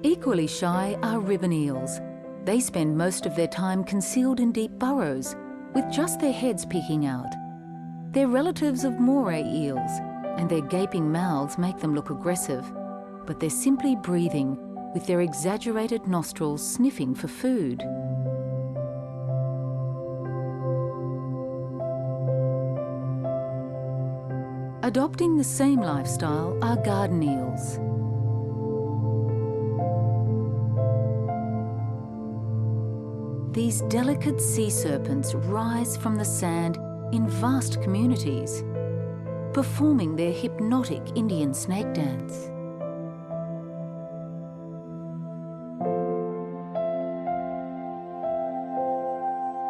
Equally shy are ribbon eels. They spend most of their time concealed in deep burrows, with just their heads peeking out. They're relatives of moray eels, and their gaping mouths make them look aggressive, but they're simply breathing, with their exaggerated nostrils sniffing for food. Adopting the same lifestyle are garden eels. These delicate sea serpents rise from the sand in vast communities, performing their hypnotic Indian snake dance.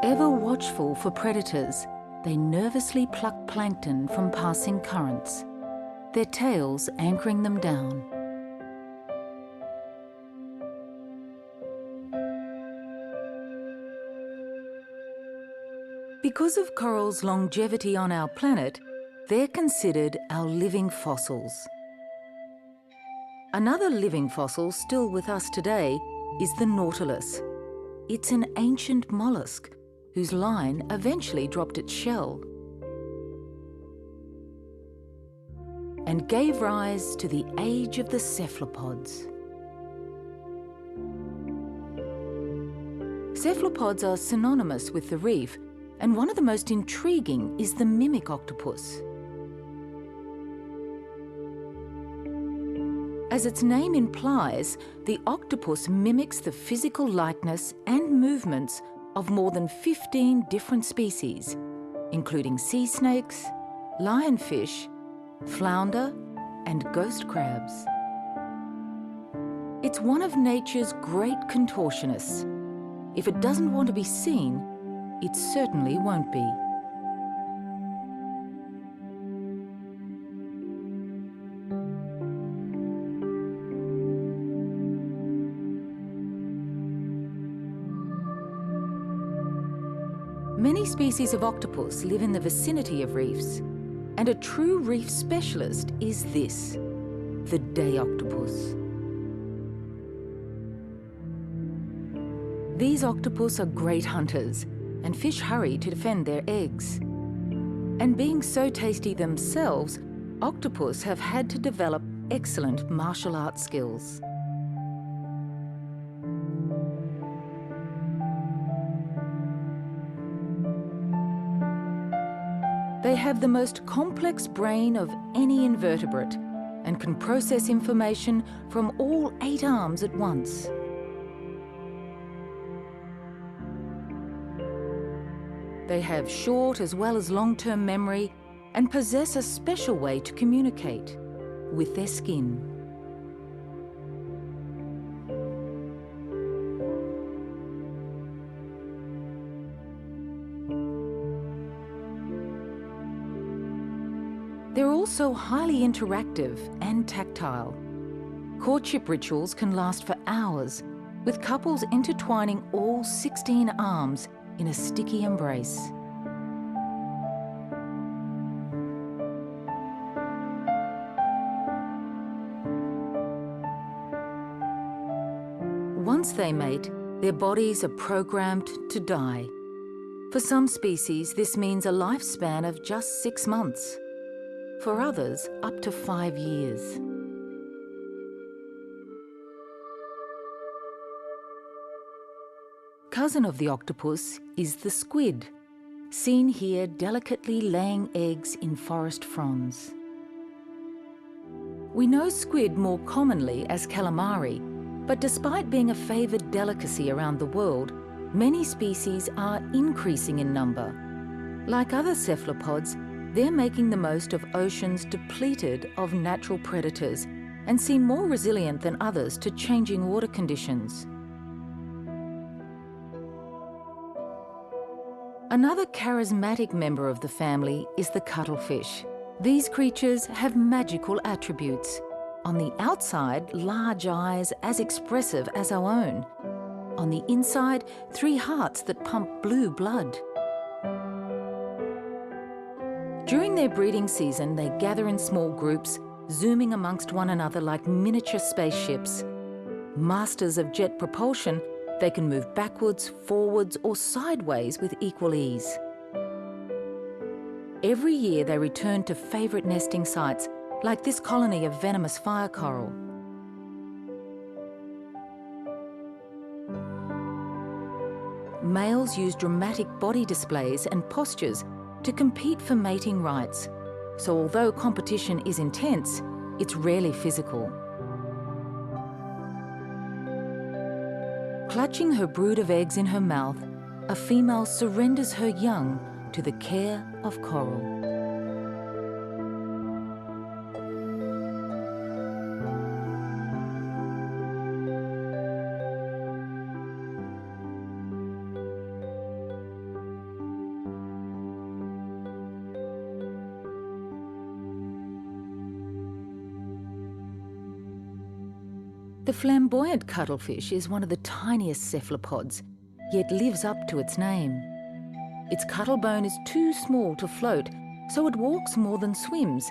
Ever watchful for predators, they nervously pluck plankton from passing currents, their tails anchoring them down. Because of corals' longevity on our planet, they're considered our living fossils. Another living fossil still with us today is the nautilus. It's an ancient mollusk whose line eventually dropped its shell and gave rise to the age of the cephalopods. Cephalopods are synonymous with the reef, and one of the most intriguing is the mimic octopus. As its name implies, the octopus mimics the physical likeness and movements of more than 15 different species, including sea snakes, lionfish, flounder, and ghost crabs. It's one of nature's great contortionists. If it doesn't want to be seen, it certainly won't be. Many species of octopus live in the vicinity of reefs, and a true reef specialist is this, the day octopus. These octopus are great hunters, and fish hurry to defend their eggs. And being so tasty themselves, octopus have had to develop excellent martial arts skills. They have the most complex brain of any invertebrate and can process information from all 8 arms at once. They have short as well as long-term memory and possess a special way to communicate with their skin. They're also highly interactive and tactile. Courtship rituals can last for hours, with couples intertwining all 16 arms in a sticky embrace. Once they mate, their bodies are programmed to die. For some species, this means a lifespan of just 6 months. For others, up to 5 years. Cousin of the octopus is the squid, seen here delicately laying eggs in forest fronds. We know squid more commonly as calamari, but despite being a favoured delicacy around the world, many species are increasing in number. Like other cephalopods, they're making the most of oceans depleted of natural predators and seem more resilient than others to changing water conditions. Another charismatic member of the family is the cuttlefish. These creatures have magical attributes. On the outside, large eyes as expressive as our own. On the inside, 3 hearts that pump blue blood. During their breeding season, they gather in small groups, zooming amongst one another like miniature spaceships. Masters of jet propulsion, they can move backwards, forwards, or sideways with equal ease. Every year they return to favourite nesting sites, like this colony of venomous fire coral. Males use dramatic body displays and postures to compete for mating rights. So although competition is intense, it's rarely physical. Clutching her brood of eggs in her mouth, a female surrenders her young to the care of coral. The flamboyant cuttlefish is one of the tiniest cephalopods, yet lives up to its name. Its cuttlebone is too small to float, so it walks more than swims,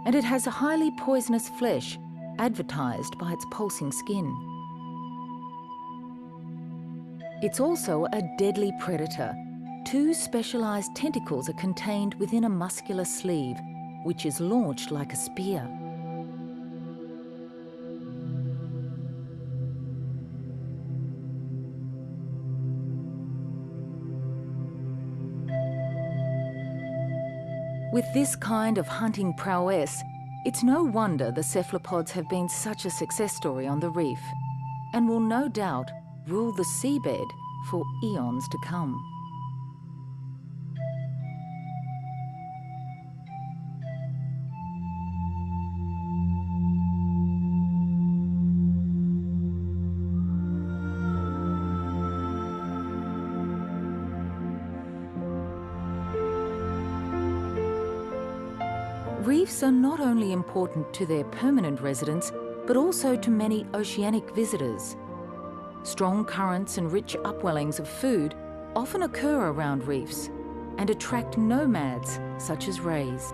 and it has a highly poisonous flesh, advertised by its pulsing skin. It's also a deadly predator. 2 specialised tentacles are contained within a muscular sleeve, which is launched like a spear. With this kind of hunting prowess, it's no wonder the cephalopods have been such a success story on the reef, and will no doubt rule the seabed for eons to come. Reefs are not only important to their permanent residents, but also to many oceanic visitors. Strong currents and rich upwellings of food often occur around reefs and attract nomads such as rays.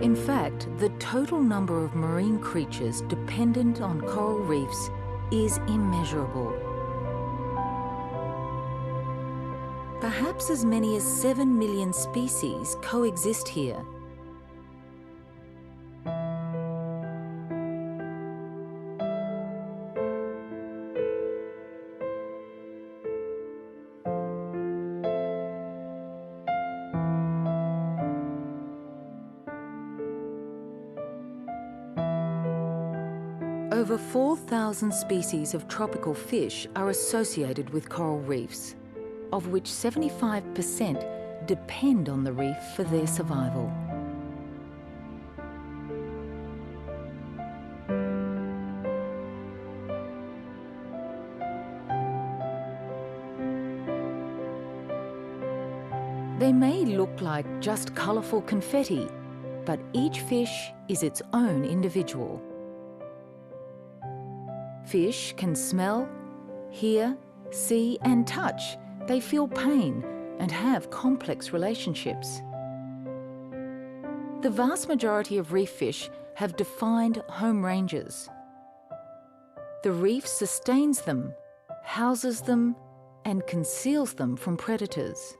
In fact, the total number of marine creatures dependent on coral reefs is immeasurable. Perhaps as many as 7 million species coexist here. Over 4,000 species of tropical fish are associated with coral reefs, of which 75% depend on the reef for their survival. They may look like just colourful confetti, but each fish is its own individual. Fish can smell, hear, see and touch. They feel pain and have complex relationships. The vast majority of reef fish have defined home ranges. The reef sustains them, houses them, and conceals them from predators.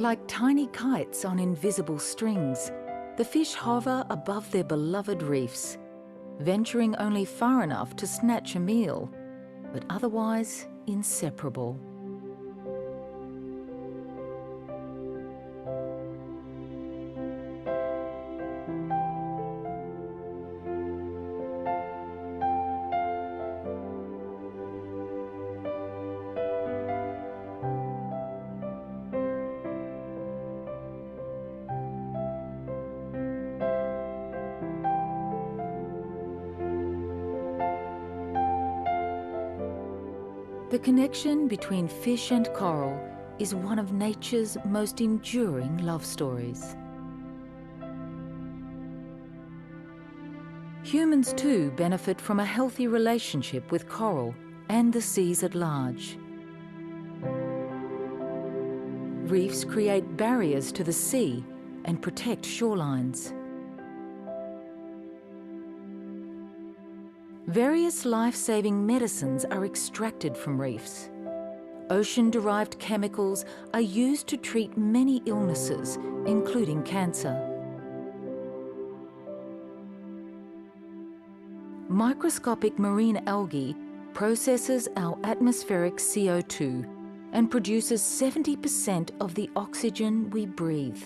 Like tiny kites on invisible strings, the fish hover above their beloved reefs, venturing only far enough to snatch a meal, but otherwise inseparable. The connection between fish and coral is one of nature's most enduring love stories. Humans too benefit from a healthy relationship with coral and the seas at large. Reefs create barriers to the sea and protect shorelines. Various life-saving medicines are extracted from reefs. Ocean-derived chemicals are used to treat many illnesses, including cancer. Microscopic marine algae processes our atmospheric CO2 and produces 70% of the oxygen we breathe.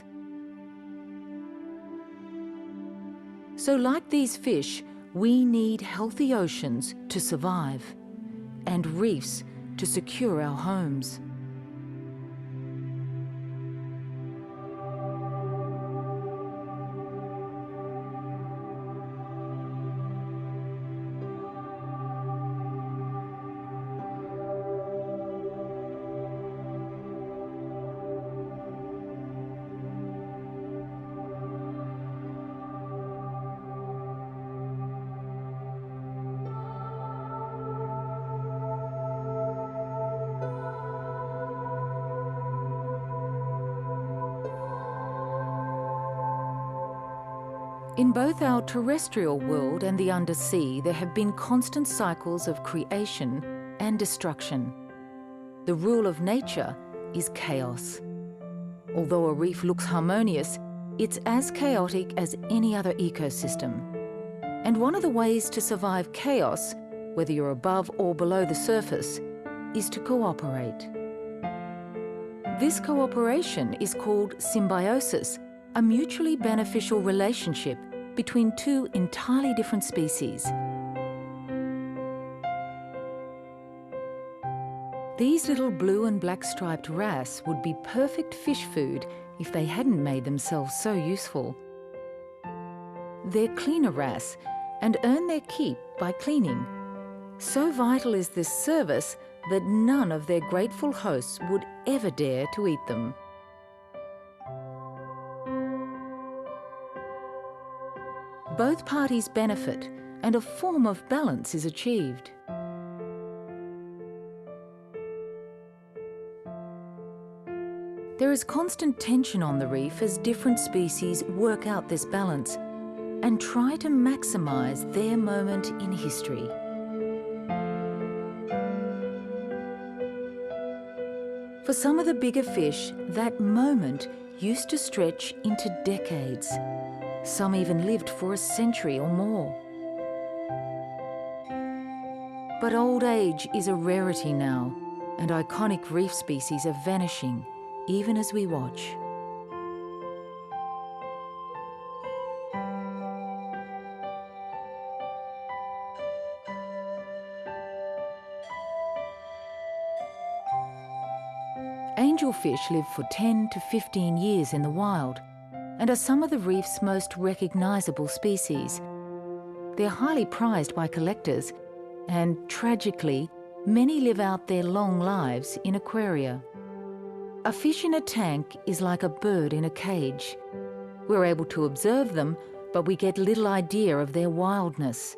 So like these fish, we need healthy oceans to survive and reefs to secure our homes. In both our terrestrial world and the undersea, there have been constant cycles of creation and destruction. The rule of nature is chaos. Although a reef looks harmonious, it's as chaotic as any other ecosystem. And one of the ways to survive chaos, whether you're above or below the surface, is to cooperate. This cooperation is called symbiosis, a mutually beneficial relationship between two entirely different species. These little blue and black striped wrasse would be perfect fish food if they hadn't made themselves so useful. They're cleaner wrasse and earn their keep by cleaning. So vital is this service that none of their grateful hosts would ever dare to eat them. Both parties benefit, and a form of balance is achieved. There is constant tension on the reef as different species work out this balance and try to maximize their moment in history. For some of the bigger fish, that moment used to stretch into decades. Some even lived for a century or more. But old age is a rarity now, and iconic reef species are vanishing, even as we watch. Angelfish live for 10 to 15 years in the wild and are some of the reef's most recognisable species. They're highly prized by collectors and, tragically, many live out their long lives in aquaria. A fish in a tank is like a bird in a cage. We're able to observe them, but we get little idea of their wildness.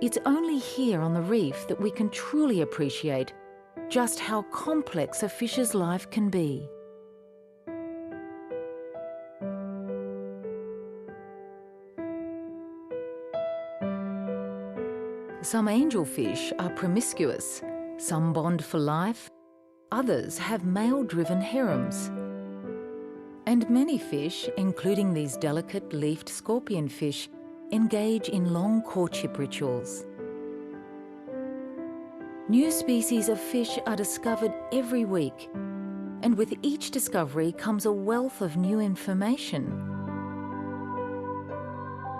It's only here on the reef that we can truly appreciate just how complex a fish's life can be. Some angelfish are promiscuous, some bond for life, others have male-driven harems. And many fish, including these delicate leafed scorpionfish, engage in long courtship rituals. New species of fish are discovered every week, and with each discovery comes a wealth of new information.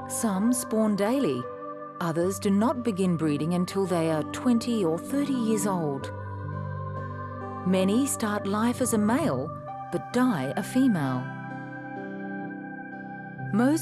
Some spawn daily, others do not begin breeding until they are 20 or 30 years old. Many start life as a male, but die a female. Most